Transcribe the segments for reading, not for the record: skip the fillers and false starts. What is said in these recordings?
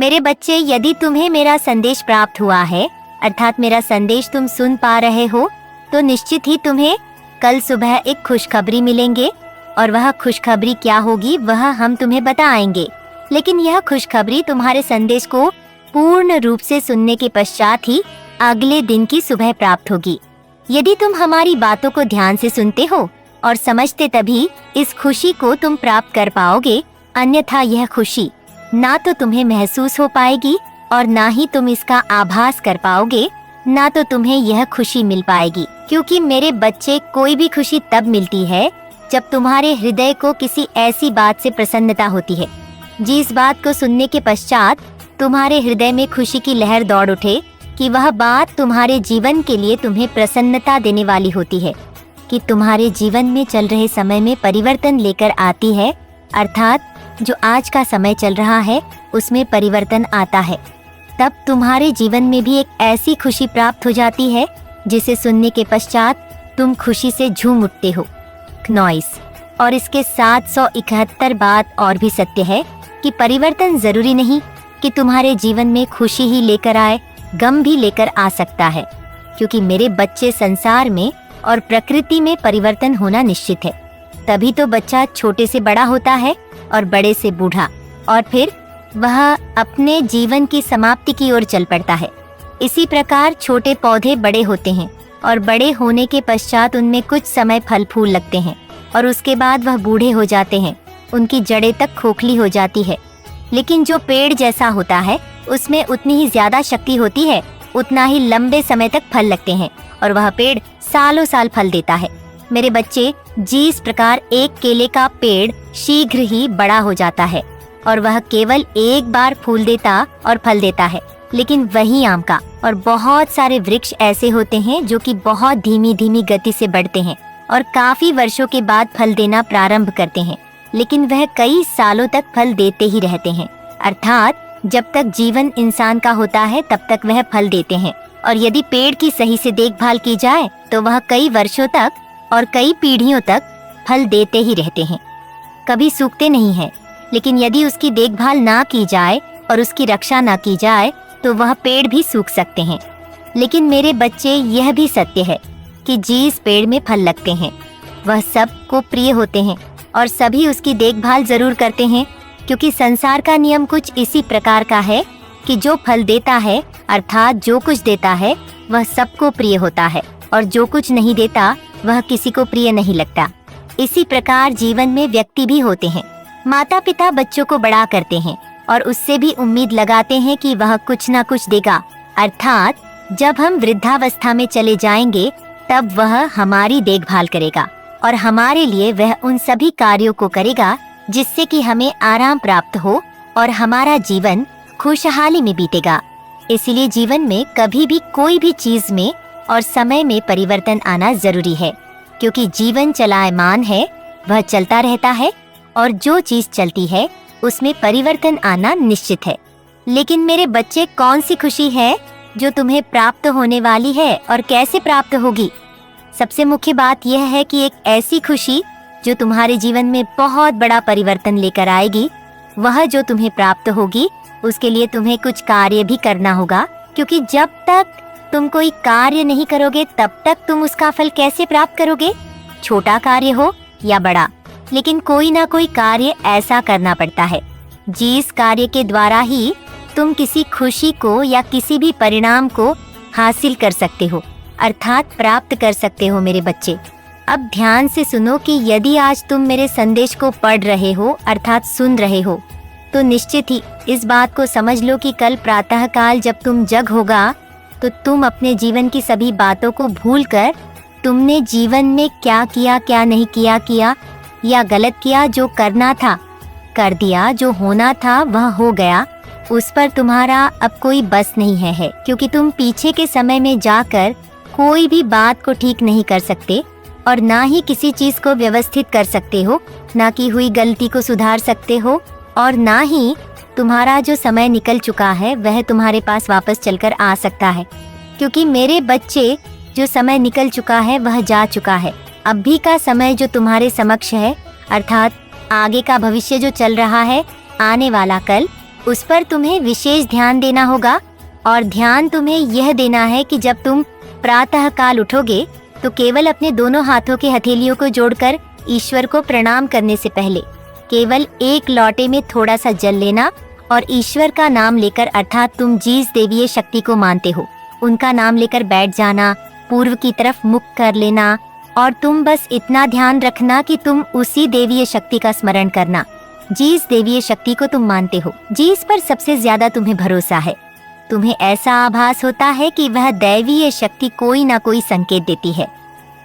मेरे बच्चे, यदि तुम्हें मेरा संदेश प्राप्त हुआ है, अर्थात मेरा संदेश तुम सुन पा रहे हो, तो निश्चित ही तुम्हें कल सुबह एक खुशखबरी मिलेंगे। और वह खुशखबरी क्या होगी वह हम तुम्हें बताएंगे। लेकिन यह खुशखबरी तुम्हारे संदेश को पूर्ण रूप से सुनने के पश्चात ही अगले दिन की सुबह प्राप्त होगी। यदि तुम हमारी बातों को ध्यान से सुनते हो और समझते, तभी इस खुशी को तुम प्राप्त कर पाओगे। अन्यथा यह खुशी ना तो तुम्हें महसूस हो पाएगी और ना ही तुम इसका आभास कर पाओगे, ना तो तुम्हें यह खुशी मिल पाएगी। क्योंकि मेरे बच्चे, कोई भी खुशी तब मिलती है जब तुम्हारे हृदय को किसी ऐसी बात से प्रसन्नता होती है, जिस बात को सुनने के पश्चात तुम्हारे हृदय में खुशी की लहर दौड़ उठे कि वह बात तुम्हारे जीवन के लिए तुम्हें प्रसन्नता देने वाली होती है, कि तुम्हारे जीवन में चल रहे समय में परिवर्तन लेकर आती है। अर्थात जो आज का समय चल रहा है उसमें परिवर्तन आता है। तब तुम्हारे जीवन में भी एक ऐसी खुशी प्राप्त हो जाती है जिसे सुनने के पश्चात तुम खुशी से झूम उठते हो। नॉइस। और इसके 771 बात और भी सत्य है कि परिवर्तन जरूरी नहीं कि तुम्हारे जीवन में खुशी ही लेकर आए, गम भी लेकर आ सकता है। क्योंकि मेरे बच्चे, संसार में और प्रकृति में परिवर्तन होना निश्चित है। तभी तो बच्चा छोटे से बड़ा होता है और बड़े से बूढ़ा, और फिर वह अपने जीवन की समाप्ति की ओर चल पड़ता है। इसी प्रकार छोटे पौधे बड़े होते हैं और बड़े होने के पश्चात उनमें कुछ समय फल फूल लगते हैं और उसके बाद वह बूढ़े हो जाते हैं, उनकी जड़ें तक खोखली हो जाती है। लेकिन जो पेड़ जैसा होता है उसमें उतनी ही ज्यादा शक्ति होती है, उतना ही लंबे समय तक फल लगते हैं और वह पेड़ सालों साल फल देता है। मेरे बच्चे, जिस प्रकार एक केले का पेड़ शीघ्र ही बड़ा हो जाता है और वह केवल एक बार फूल देता और फल देता है, लेकिन वही आम का और बहुत सारे वृक्ष ऐसे होते हैं जो कि बहुत धीमी धीमी गति से बढ़ते हैं और काफी वर्षों के बाद फल देना प्रारंभ करते हैं, लेकिन वह कई सालों तक फल देते ही रहते हैं। अर्थात जब तक जीवन इंसान का होता है तब तक वह फल देते हैं, और यदि पेड़ की सही से देखभाल की जाए तो वह कई वर्षों तक और कई पीढ़ियों तक फल देते ही रहते हैं, कभी सूखते नहीं हैं। लेकिन यदि उसकी देखभाल ना की जाए और उसकी रक्षा ना की जाए तो वह पेड़ भी सूख सकते हैं। लेकिन मेरे बच्चे, यह भी सत्य है कि जिस पेड़ में फल लगते हैं वह सबको प्रिय होते हैं और सभी उसकी देखभाल जरूर करते हैं। क्योंकि संसार का नियम कुछ इसी प्रकार का है कि जो फल देता है, अर्थात जो कुछ देता है, वह सबको प्रिय होता है, और जो कुछ नहीं देता वह किसी को प्रिय नहीं लगता। इसी प्रकार जीवन में व्यक्ति भी होते हैं। माता पिता बच्चों को बड़ा करते हैं और उससे भी उम्मीद लगाते हैं कि वह कुछ न कुछ देगा। अर्थात जब हम वृद्धावस्था में चले जाएंगे तब वह हमारी देखभाल करेगा और हमारे लिए वह उन सभी कार्यों को करेगा जिससे कि हमें आराम प्राप्त हो और हमारा जीवन खुशहाली में बीतेगा। इसलिए जीवन में कभी भी कोई भी चीज में और समय में परिवर्तन आना जरूरी है, क्योंकि जीवन चलायमान है, वह चलता रहता है और जो चीज चलती है उसमें परिवर्तन आना निश्चित है। लेकिन मेरे बच्चे, कौन सी खुशी है जो तुम्हें प्राप्त होने वाली है और कैसे प्राप्त होगी? सबसे मुख्य बात यह है कि एक ऐसी खुशी जो तुम्हारे जीवन में बहुत बड़ा परिवर्तन लेकर आएगी, वह जो तुम्हें प्राप्त होगी उसके लिए तुम्हें कुछ कार्य भी करना होगा। क्योंकि जब तक तुम कोई कार्य नहीं करोगे तब तक तुम उसका फल कैसे प्राप्त करोगे? छोटा कार्य हो या बड़ा, लेकिन कोई ना कोई कार्य ऐसा करना पड़ता है जिस कार्य के द्वारा ही तुम किसी खुशी को या किसी भी परिणाम को हासिल कर सकते हो, अर्थात प्राप्त कर सकते हो। मेरे बच्चे, अब ध्यान से सुनो कि यदि आज तुम मेरे संदेश को पढ़ रहे हो, अर्थात सुन रहे हो, तो निश्चित ही इस बात को समझ लो कि कल प्रातःकाल जब तुम जग होगा तो तुम अपने जीवन की सभी बातों को भूलकर तुमने जीवन में क्या किया, क्या नहीं किया या गलत किया, जो करना था कर दिया, जो होना था वह हो गया, उस पर तुम्हारा अब कोई बस नहीं है। क्योंकि तुम पीछे के समय में जाकर कोई भी बात को ठीक नहीं कर सकते और ना ही किसी चीज को व्यवस्थित कर सकते हो, ना की हुई गलती को सुधार सकते हो, और ना ही तुम्हारा जो समय निकल चुका है वह तुम्हारे पास वापस चलकर आ सकता है। क्योंकि मेरे बच्चे, जो समय निकल चुका है वह जा चुका है। अभी का समय जो तुम्हारे समक्ष है, अर्थात आगे का भविष्य जो चल रहा है, आने वाला कल, उस पर तुम्हें विशेष ध्यान देना होगा। और ध्यान तुम्हें यह देना है कि जब तुम प्रातः काल उठोगे तो केवल अपने दोनों हाथों की हथेलियों को जोड़कर ईश्वर को प्रणाम करने से पहले केवल एक लोटे में थोड़ा सा जल लेना और ईश्वर का नाम लेकर, अर्थात तुम जिस देवीय शक्ति को मानते हो उनका नाम लेकर बैठ जाना, पूर्व की तरफ मुख कर लेना और तुम बस इतना ध्यान रखना कि तुम उसी देवीय शक्ति का स्मरण करना जिस देवीय शक्ति को तुम मानते हो, जिस पर सबसे ज्यादा तुम्हें भरोसा है। तुम्हें ऐसा आभास होता है कि वह दैवीय शक्ति कोई ना कोई संकेत देती है,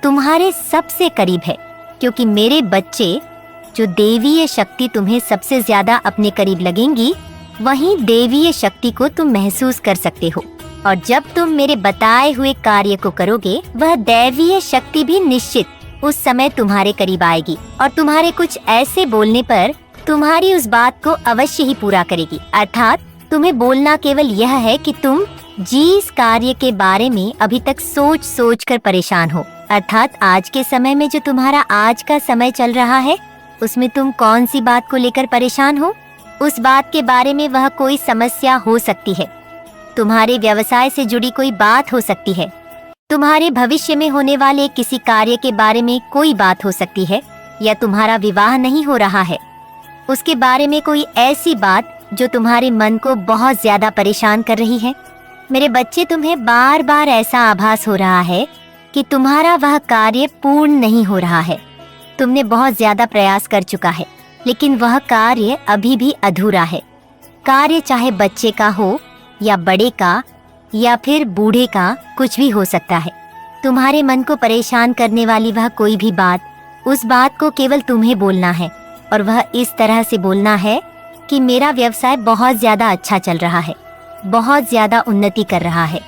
तुम्हारे सबसे करीब है, क्योंकि मेरे बच्चे जो देवीय शक्ति तुम्हें सबसे ज्यादा अपने करीब लगेंगी वहीं देवीय शक्ति को तुम महसूस कर सकते हो। और जब तुम मेरे बताए हुए कार्य को करोगे वह दैवीय शक्ति भी निश्चित उस समय तुम्हारे करीब आएगी और तुम्हारे कुछ ऐसे बोलने पर तुम्हारी उस बात को अवश्य ही पूरा करेगी। अर्थात तुम्हें बोलना केवल यह है कि तुम जिस कार्य के बारे में अभी तक सोच सोच कर परेशान हो, अर्थात आज के समय में जो तुम्हारा आज का समय चल रहा है उसमें तुम कौन सी बात को लेकर परेशान हो, उस बात के बारे में वह कोई समस्या हो सकती है, तुम्हारे व्यवसाय से जुड़ी कोई बात हो सकती है, तुम्हारे भविष्य में होने वाले किसी कार्य के बारे में कोई बात हो सकती है, या तुम्हारा विवाह नहीं हो रहा है उसके बारे में कोई ऐसी बात जो तुम्हारे मन को बहुत ज्यादा परेशान कर रही है। मेरे बच्चे, तुम्हें बार बार ऐसा आभास हो रहा है कि तुम्हारा वह कार्य पूर्ण नहीं हो रहा है। तुमने बहुत ज्यादा प्रयास कर चुका है लेकिन वह कार्य अभी भी अधूरा है। कार्य चाहे बच्चे का हो या बड़े का या फिर बूढ़े का, कुछ भी हो सकता है। तुम्हारे मन को परेशान करने वाली वह कोई भी बात, उस बात को केवल तुम्हें बोलना है और वह इस तरह से बोलना है कि मेरा व्यवसाय बहुत ज्यादा अच्छा चल रहा है, बहुत ज्यादा उन्नति कर रहा है,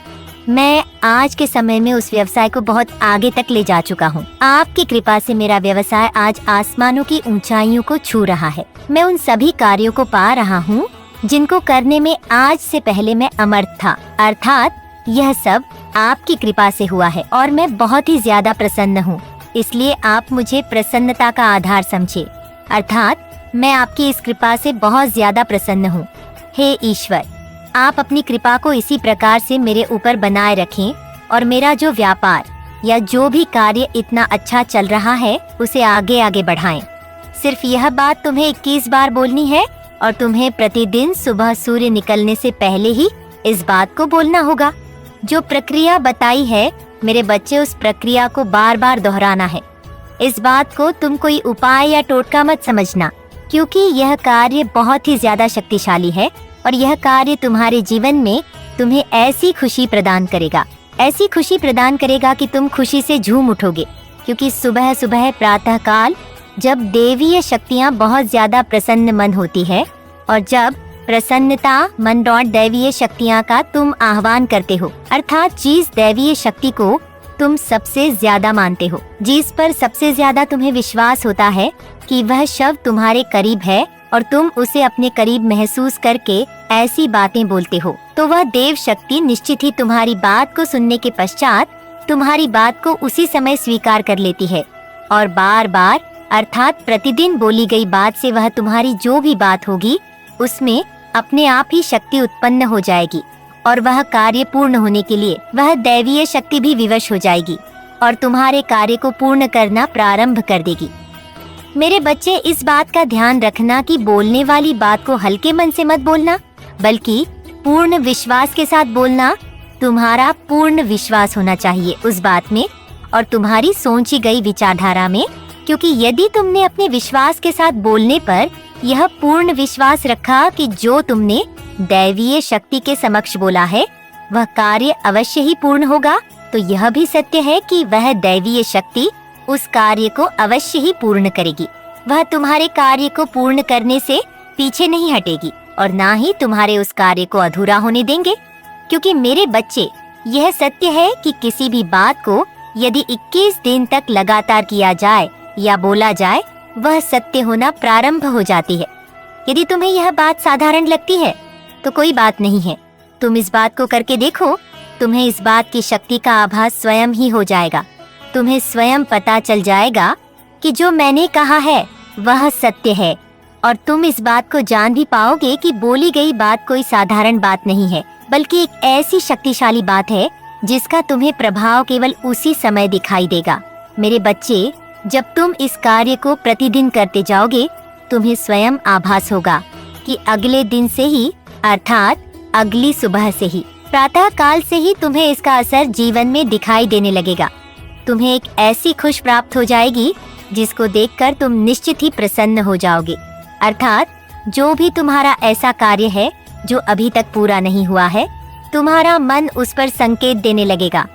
मैं आज के समय में उस व्यवसाय को बहुत आगे तक ले जा चुका हूँ। आपकी कृपा से मेरा व्यवसाय आज आसमानों की ऊंचाइयों को छू रहा है। मैं उन सभी कार्यों को पा रहा हूँ जिनको करने में आज से पहले मैं अमर्थ था। अर्थात यह सब आपकी कृपा से हुआ है और मैं बहुत ही ज्यादा प्रसन्न हूँ, इसलिए आप मुझे प्रसन्नता का आधार समझे। अर्थात मैं आपकी इस कृपा से बहुत ज्यादा प्रसन्न हूँ। हे ईश्वर, आप अपनी कृपा को इसी प्रकार से मेरे ऊपर बनाए रखें और मेरा जो व्यापार या जो भी कार्य इतना अच्छा चल रहा है उसे आगे आगे बढ़ाएं। सिर्फ यह बात तुम्हें 21 बार बोलनी है और तुम्हें प्रतिदिन सुबह सूर्य निकलने से पहले ही इस बात को बोलना होगा। जो प्रक्रिया बताई है मेरे बच्चे, उस प्रक्रिया को बार बार दोहराना है। इस बात को तुम कोई उपाय या टोटका मत समझना, क्योंकि यह कार्य बहुत ही ज्यादा शक्तिशाली है और यह कार्य तुम्हारे जीवन में तुम्हें ऐसी खुशी प्रदान करेगा, ऐसी खुशी प्रदान करेगा कि तुम खुशी से झूम उठोगे। क्योंकि सुबह सुबह प्रातः काल जब देवीय शक्तियाँ बहुत ज्यादा प्रसन्न मन होती है और जब प्रसन्नता मन डॉट दैवीय शक्तियाँ का तुम आह्वान करते हो, अर्थात जिस दैवीय शक्ति को तुम सबसे ज्यादा मानते हो, जिस पर सबसे ज्यादा तुम्हें विश्वास होता है कि वह शव तुम्हारे करीब है और तुम उसे अपने करीब महसूस करके ऐसी बातें बोलते हो, तो वह देव शक्ति निश्चित ही तुम्हारी बात को सुनने के पश्चात तुम्हारी बात को उसी समय स्वीकार कर लेती है और बार बार, अर्थात प्रतिदिन बोली गई बात से वह तुम्हारी जो भी बात होगी उसमें अपने आप ही शक्ति उत्पन्न हो जाएगी और वह कार्य पूर्ण होने के लिए वह दैवीय शक्ति भी विवश हो जाएगी और तुम्हारे कार्य को पूर्ण करना प्रारंभ कर देगी। मेरे बच्चे, इस बात का ध्यान रखना कि बोलने वाली बात को हल्के मन से मत बोलना, बल्कि पूर्ण विश्वास के साथ बोलना। तुम्हारा पूर्ण विश्वास होना चाहिए उस बात में और तुम्हारी सोची गई विचारधारा में, क्योंकि यदि तुमने अपने विश्वास के साथ बोलने पर यह पूर्ण विश्वास रखा कि जो तुमने दैवीय शक्ति के समक्ष बोला है वह कार्य अवश्य ही पूर्ण होगा, तो यह भी सत्य है कि वह दैवीय शक्ति उस कार्य को अवश्य ही पूर्ण करेगी। वह तुम्हारे कार्य को पूर्ण करने से पीछे नहीं हटेगी और ना ही तुम्हारे उस कार्य को अधूरा होने देंगे। क्योंकि मेरे बच्चे, यह सत्य है कि किसी भी बात को यदि 21 दिन तक लगातार किया जाए या बोला जाए, वह सत्य होना प्रारंभ हो जाती है। यदि तुम्हें यह बात साधारण लगती है तो कोई बात नहीं है, तुम इस बात को करके देखो, तुम्हें इस बात की शक्ति का आभास स्वयं ही हो जाएगा। तुम्हें स्वयं पता चल जाएगा कि जो मैंने कहा है वह सत्य है और तुम इस बात को जान भी पाओगे कि बोली गई बात कोई साधारण बात नहीं है, बल्कि एक ऐसी शक्तिशाली बात है जिसका तुम्हें प्रभाव केवल उसी समय दिखाई देगा। मेरे बच्चे, जब तुम इस कार्य को प्रतिदिन करते जाओगे, तुम्हें स्वयं आभास होगा कि अगले दिन से ही, अर्थात अगली सुबह से ही, प्रातः काल से ही तुम्हें इसका असर जीवन में दिखाई देने लगेगा। तुम्हें एक ऐसी खुश प्राप्त हो जाएगी जिसको देखकर तुम निश्चित ही प्रसन्न हो जाओगे। अर्थात जो भी तुम्हारा ऐसा कार्य है जो अभी तक पूरा नहीं हुआ है, तुम्हारा मन उस पर संकेत देने लगेगा।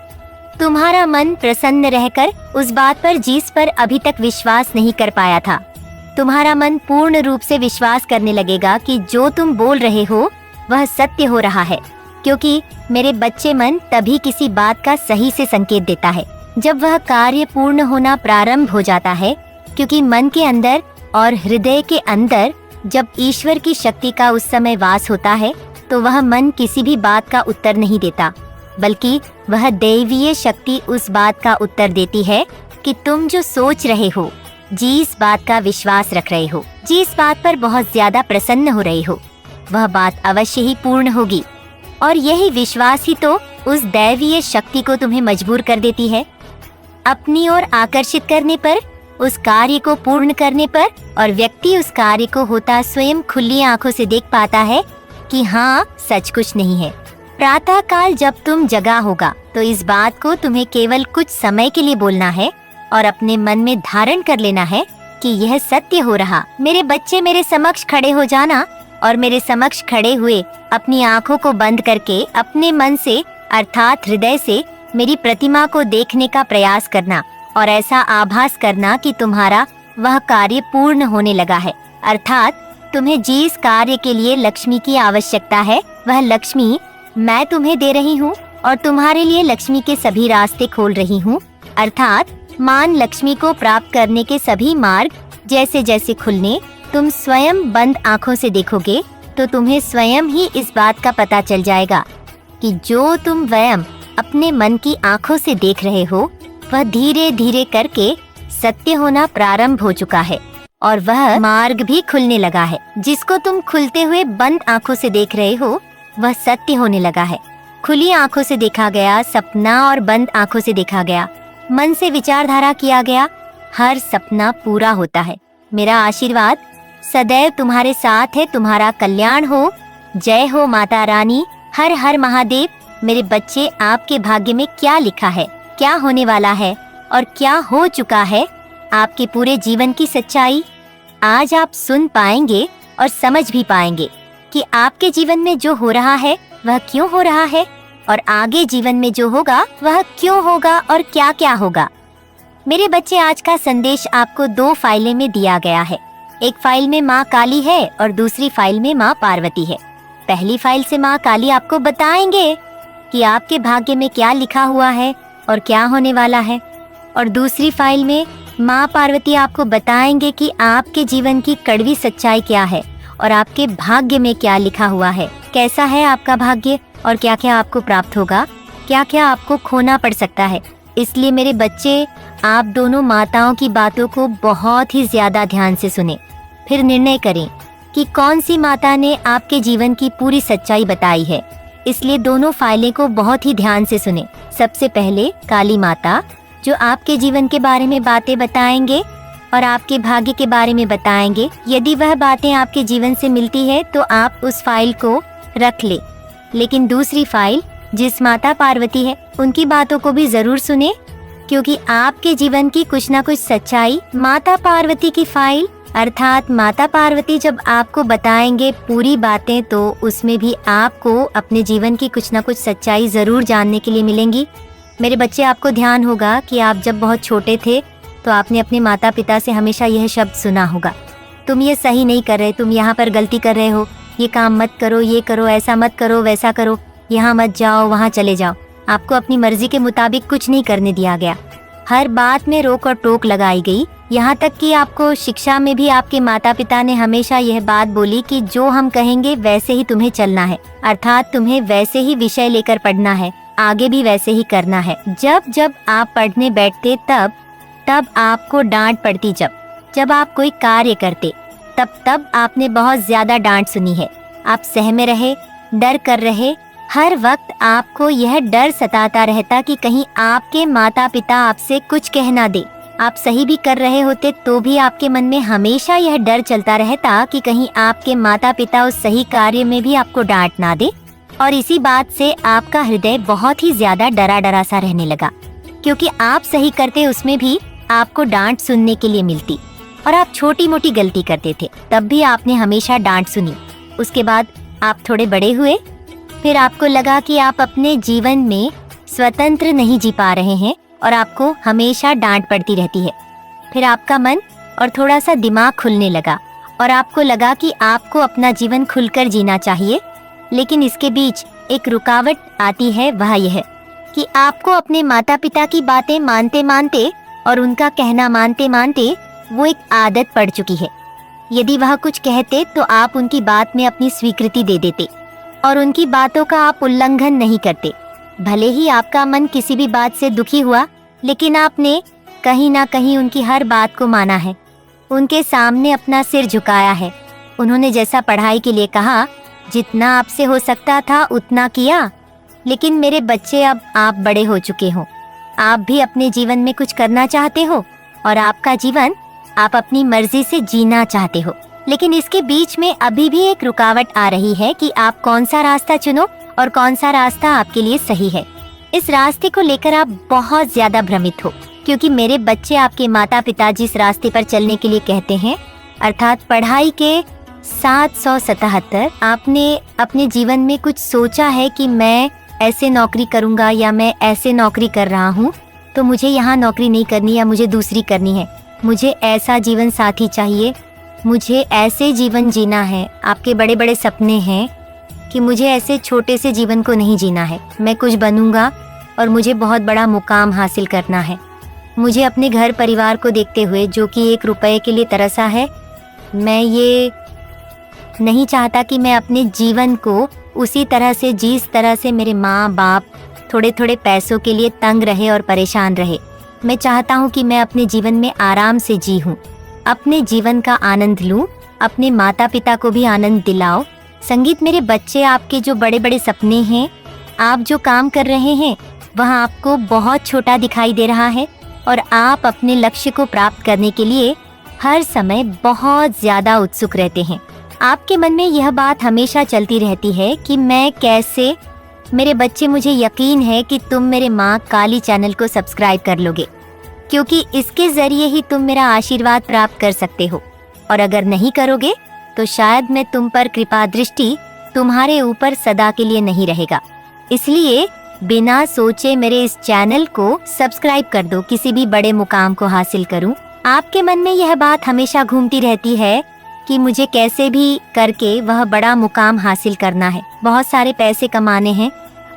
तुम्हारा मन प्रसन्न रहकर उस बात पर जिस पर अभी तक विश्वास नहीं कर पाया था, तुम्हारा मन पूर्ण रूप से विश्वास करने लगेगा कि जो तुम बोल रहे हो वह सत्य हो रहा है। क्योंकि मेरे बच्चे, मन तभी किसी बात का सही से संकेत देता है जब वह कार्य पूर्ण होना प्रारंभ हो जाता है। क्योंकि मन के अंदर और हृदय के अंदर जब ईश्वर की शक्ति का उस समय वास होता है, तो वह मन किसी भी बात का उत्तर नहीं देता, बल्कि वह दैवीय शक्ति उस बात का उत्तर देती है कि तुम जो सोच रहे हो, जिस बात का विश्वास रख रहे हो, जिस बात पर बहुत ज्यादा प्रसन्न हो रहे हो, वह बात अवश्य ही पूर्ण होगी। और यही विश्वास ही तो उस दैवीय शक्ति को तुम्हें मजबूर कर देती है अपनी ओर आकर्षित करने पर, उस कार्य को पूर्ण करने पर। और व्यक्ति उस कार्य को होता स्वयं खुली आंखों से देख पाता है कि हाँ, सच कुछ नहीं है। प्रातः काल जब तुम जगा होगा, तो इस बात को तुम्हें केवल कुछ समय के लिए बोलना है और अपने मन में धारण कर लेना है कि यह सत्य हो रहा। मेरे बच्चे, मेरे समक्ष खड़े हो जाना और मेरे समक्ष खड़े हुए अपनी आंखों को बंद करके अपने मन से, अर्थात हृदय से, मेरी प्रतिमा को देखने का प्रयास करना और ऐसा आभास करना कि तुम्हारा वह कार्य पूर्ण होने लगा है। अर्थात तुम्हें जिस कार्य के लिए लक्ष्मी की आवश्यकता है, वह लक्ष्मी मैं तुम्हें दे रही हूँ और तुम्हारे लिए लक्ष्मी के सभी रास्ते खोल रही हूँ। अर्थात मान लक्ष्मी को प्राप्त करने के सभी मार्ग जैसे जैसे खुलने तुम स्वयं बंद आँखों से देखोगे, तो तुम्हें स्वयं ही इस बात का पता चल जाएगा कि जो तुम स्वयं अपने मन की आँखों से देख रहे हो, वह धीरे धीरे करके सत्य होना प्रारंभ हो चुका है और वह मार्ग भी खुलने लगा है। जिसको तुम खुलते हुए बंद आँखों से देख रहे हो, वह सत्य होने लगा है। खुली आँखों से देखा गया सपना और बंद आँखों से देखा गया, मन से विचारधारा किया गया हर सपना पूरा होता है। मेरा आशीर्वाद सदैव तुम्हारे साथ है। तुम्हारा कल्याण हो। जय हो माता रानी। हर हर महादेव। मेरे बच्चे, आपके भाग्य में क्या लिखा है, क्या होने वाला है और क्या हो चुका है, आपके पूरे जीवन की सच्चाई आज आप सुन पाएंगे और समझ भी पाएंगे कि आपके जीवन में जो हो रहा है वह क्यों हो रहा है और आगे जीवन में जो होगा वह क्यों होगा और क्या क्या होगा। मेरे बच्चे, आज का संदेश आपको 2 फाइलें में दिया गया है। एक फाइल में माँ काली है और दूसरी फाइल में माँ पार्वती है। पहली फाइल से माँ काली आपको बताएंगे कि आपके भाग्य में क्या लिखा हुआ है और क्या होने वाला है, और दूसरी फाइल में माँ पार्वती आपको बताएंगे कि आपके जीवन की कड़वी सच्चाई क्या है और आपके भाग्य में क्या लिखा हुआ है, कैसा है आपका भाग्य और क्या क्या आपको प्राप्त होगा, क्या क्या आपको खोना पड़ सकता है। इसलिए मेरे बच्चे, आप दोनों माताओं की बातों को बहुत ही ज्यादा ध्यान से सुने, फिर निर्णय करें कि कौन सी माता ने आपके जीवन की पूरी सच्चाई बताई है। इसलिए दोनों फाइलें को बहुत ही ध्यान से सुने। सबसे पहले काली माता, जो आपके जीवन के बारे में बातें बताएंगे और आपके भाग्य के बारे में बताएंगे। यदि वह बातें आपके जीवन से मिलती है तो आप उस फाइल को रख ले, लेकिन दूसरी फाइल जिस माता पार्वती है उनकी बातों को भी जरूर सुने, क्योंकि आपके जीवन की कुछ ना कुछ सच्चाई माता पार्वती की फाइल, अर्थात माता पार्वती जब आपको बताएंगे पूरी बातें, तो उसमें भी आपको अपने जीवन की कुछ ना कुछ सच्चाई जरूर जानने के लिए मिलेंगी। मेरे बच्चे, आपको ध्यान होगा कि आप जब बहुत छोटे थे तो आपने अपने माता पिता से हमेशा यह शब्द सुना होगा, तुम ये सही नहीं कर रहे, तुम यहाँ पर गलती कर रहे हो, ये काम मत करो, ये करो, ऐसा मत करो, वैसा करो, यहाँ मत जाओ, वहाँ चले जाओ। आपको अपनी मर्जी के मुताबिक कुछ नहीं करने दिया गया। हर बात में रोक और टोक लगाई गई। यहाँ तक कि आपको शिक्षा में भी आपके माता पिता ने हमेशा यह बात बोली कि जो हम कहेंगे वैसे ही तुम्हें चलना है, अर्थात तुम्हें वैसे ही विषय लेकर पढ़ना है, आगे भी वैसे ही करना है। जब जब आप पढ़ने बैठते तब आपको डांट पड़ती, जब आप कोई कार्य करते तब आपने बहुत ज्यादा डांट सुनी है। आप सहमे रहे, डर कर रहे। हर वक्त आपको यह डर सताता रहता कि कहीं आपके माता पिता आपसे कुछ कह ना दे। आप सही भी कर रहे होते तो भी आपके मन में हमेशा यह डर चलता रहता कि कहीं आपके माता पिता उस सही कार्य में भी आपको डांट ना दे। और इसी बात से आपका हृदय बहुत ही ज्यादा डरा डरा सा रहने लगा, क्योंकि आप सही करते उसमें भी आपको डांट सुनने के लिए मिलती, और आप छोटी मोटी गलती करते थे तब भी आपने हमेशा डांट सुनी। उसके बाद आप थोड़े बड़े हुए, फिर आपको लगा कि आप अपने जीवन में स्वतंत्र नहीं जी पा रहे हैं और आपको हमेशा डांट पड़ती रहती है। फिर आपका मन और थोड़ा सा दिमाग खुलने लगा और आपको लगा कि आपको अपना जीवन खुलकर जीना चाहिए। लेकिन इसके बीच एक रुकावट आती है, वह यह कि आपको अपने माता पिता की बातें मानते मानते और उनका कहना मानते मानते वो एक आदत पड़ चुकी है। यदि वह कुछ कहते तो आप उनकी बात में अपनी स्वीकृति दे देते और उनकी बातों का आप उल्लंघन नहीं करते। भले ही आपका मन किसी भी बात से दुखी हुआ, लेकिन आपने कहीं ना कहीं उनकी हर बात को माना है, उनके सामने अपना सिर झुकाया है। उन्होंने जैसा पढ़ाई के लिए कहा, जितना आपसे हो सकता था उतना किया। लेकिन मेरे बच्चे, अब आप बड़े हो चुके हो, आप भी अपने जीवन में कुछ करना चाहते हो और आपका जीवन आप अपनी मर्जी से जीना चाहते हो। लेकिन इसके बीच में अभी भी एक रुकावट आ रही है कि आप कौन सा रास्ता चुनो और कौन सा रास्ता आपके लिए सही है। इस रास्ते को लेकर आप बहुत ज्यादा भ्रमित हो, क्योंकि मेरे बच्चे, आपके माता पिता जिस रास्ते पर चलने के लिए कहते हैं, अर्थात पढ़ाई के 777, आपने अपने जीवन में कुछ सोचा है कि मैं ऐसे नौकरी करूंगा या मैं ऐसे नौकरी कर रहा हूँ, तो मुझे यहाँ नौकरी नहीं करनी या मुझे दूसरी करनी है। मुझे ऐसा जीवन साथी चाहिए, मुझे ऐसे जीवन जीना है। आपके बड़े बड़े सपने हैं कि मुझे ऐसे छोटे से जीवन को नहीं जीना है, मैं कुछ बनूंगा और मुझे बहुत बड़ा मुकाम हासिल करना है। मुझे अपने घर परिवार को देखते हुए, जो कि 1 रुपए के लिए तरसा है, मैं ये नहीं चाहता कि मैं अपने जीवन को उसी तरह से जिस तरह से मेरे माँ बाप थोड़े थोड़े पैसों के लिए तंग रहे और परेशान रहे। मैं चाहता हूँ कि मैं अपने जीवन में आराम से जी हूँ, अपने जीवन का आनंद लूँ, अपने माता पिता को भी आनंद दिलाओ। संगीत, मेरे बच्चे, आपके जो बड़े बड़े सपने हैं, आप जो काम कर रहे हैं, वह आपको बहुत छोटा दिखाई दे रहा है और आप अपने लक्ष्य को प्राप्त करने के लिए हर समय बहुत ज्यादा उत्सुक रहते हैं। आपके मन में यह बात हमेशा चलती रहती है कि मैं कैसे, मेरे बच्चे, मुझे यकीन है कि तुम मेरे माँ काली चैनल को सब्सक्राइब कर लोगे, क्योंकि इसके जरिए ही तुम मेरा आशीर्वाद प्राप्त कर सकते हो। और अगर नहीं करोगे तो शायद मैं तुम पर कृपा दृष्टि तुम्हारे ऊपर सदा के लिए नहीं रहेगा। इसलिए बिना सोचे मेरे इस चैनल को सब्सक्राइब कर दो, किसी भी बड़े मुकाम को हासिल करूं। आपके मन में यह बात हमेशा घूमती रहती है कि मुझे कैसे भी करके वह बड़ा मुकाम हासिल करना है, बहुत सारे पैसे कमाने हैं,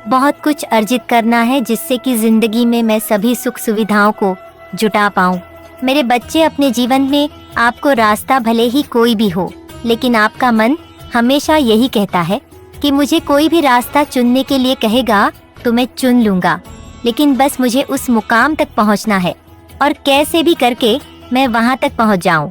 बहुत कुछ अर्जित करना है, जिससे कि जिंदगी में मैं सभी सुख सुविधाओं को जुटा पाऊं। मेरे बच्चे, अपने जीवन में आपको रास्ता भले ही कोई भी हो, लेकिन आपका मन हमेशा यही कहता है कि मुझे कोई भी रास्ता चुनने के लिए कहेगा तो मैं चुन लूंगा, लेकिन बस मुझे उस मुकाम तक पहुंचना है और कैसे भी करके मैं वहां तक पहुंच जाऊं।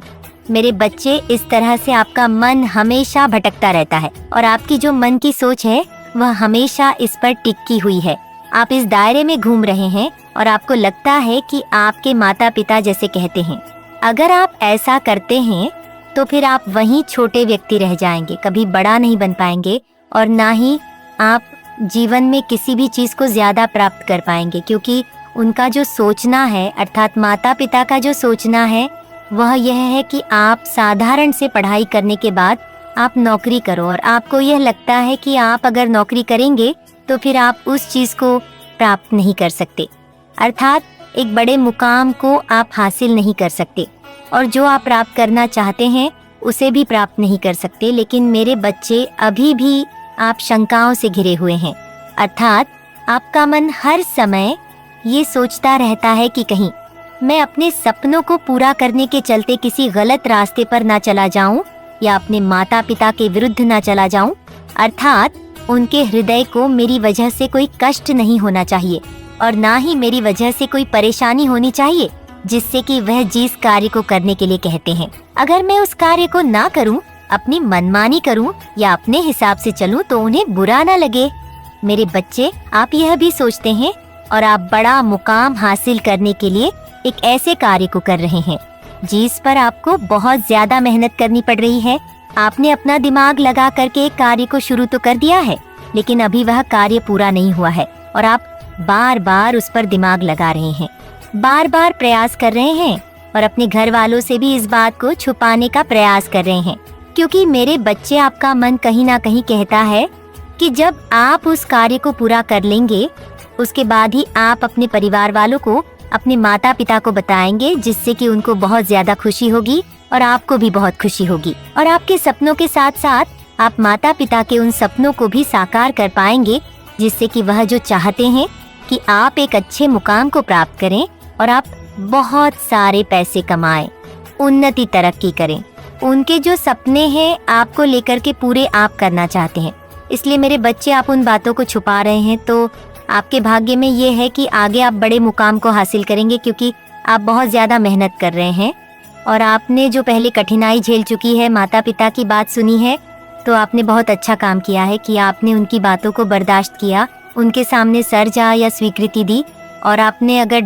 मेरे बच्चे, इस तरह से आपका मन हमेशा भटकता रहता है और आपकी जो मन की सोच है वह हमेशा इस पर टिकी हुई है। आप इस दायरे में घूम रहे हैं और आपको लगता है कि आपके माता पिता जैसे कहते हैं। अगर आप ऐसा करते हैं तो फिर आप वहीं छोटे व्यक्ति रह जाएंगे, कभी बड़ा नहीं बन पाएंगे और ना ही आप जीवन में किसी भी चीज को ज्यादा प्राप्त कर पाएंगे, क्योंकि उनका जो सोचना है, अर्थात माता पिता का जो सोचना है, वह यह है कि आप साधारण से पढ़ाई करने के बाद आप नौकरी करो और आपको यह लगता है कि आप अगर नौकरी करेंगे तो फिर आप उस चीज को प्राप्त नहीं कर सकते, अर्थात एक बड़े मुकाम को आप हासिल नहीं कर सकते और जो आप प्राप्त करना चाहते हैं उसे भी प्राप्त नहीं कर सकते। लेकिन मेरे बच्चे, अभी भी आप शंकाओं से घिरे हुए हैं, अर्थात आपका मन हर समय ये सोचता रहता है कि कहीं मैं अपने सपनों को पूरा करने के चलते किसी गलत रास्ते पर ना चला जाऊं या अपने माता पिता के विरुद्ध ना चला जाऊं, अर्थात उनके हृदय को मेरी वजह से कोई कष्ट नहीं होना चाहिए और ना ही मेरी वजह से कोई परेशानी होनी चाहिए, जिससे कि वह जिस कार्य को करने के लिए कहते हैं, अगर मैं उस कार्य को ना करूं, अपनी मनमानी करूं या अपने हिसाब से चलूं तो उन्हें बुरा ना लगे। मेरे बच्चे, आप यह भी सोचते हैं और आप बड़ा मुकाम हासिल करने के लिए एक ऐसे कार्य को कर रहे हैं जिस पर आपको बहुत ज्यादा मेहनत करनी पड़ रही है। आपने अपना दिमाग लगा करके एक कार्य को शुरू तो कर दिया है, लेकिन अभी वह कार्य पूरा नहीं हुआ है और आप बार बार उस पर दिमाग लगा रहे हैं, बार बार प्रयास कर रहे हैं और अपने घर वालों से भी इस बात को छुपाने का प्रयास कर रहे हैं, क्योंकि मेरे बच्चे, आपका मन कहीं ना कहीं कहता है कि जब आप उस कार्य को पूरा कर लेंगे, उसके बाद ही आप अपने परिवार वालों को, अपने माता पिता को बताएंगे, जिससे कि उनको बहुत ज्यादा खुशी होगी और आपको भी बहुत खुशी होगी। और आपके सपनों के साथ साथ आप माता पिता के उन सपनों को भी साकार कर पाएंगे, जिससे कि वह जो चाहते हैं कि आप एक अच्छे मुकाम को प्राप्त करें और आप बहुत सारे पैसे कमाएं, उन्नति तरक्की करें। उनके जो सपने हैं आपको लेकर के पूरे आप करना चाहते हैं। इसलिए मेरे बच्चे, आप उन बातों को छुपा रहे हैं तो आपके भाग्य में ये है कि आगे आप बड़े मुकाम को हासिल करेंगे, क्योंकि आप बहुत ज्यादा मेहनत कर रहे हैं और आपने जो पहले कठिनाई झेल चुकी है, माता पिता की बात सुनी है, तो आपने बहुत अच्छा काम किया है कि आपने उनकी बातों को बर्दाश्त किया, उनके सामने सर जा या स्वीकृति दी। और आपने अगर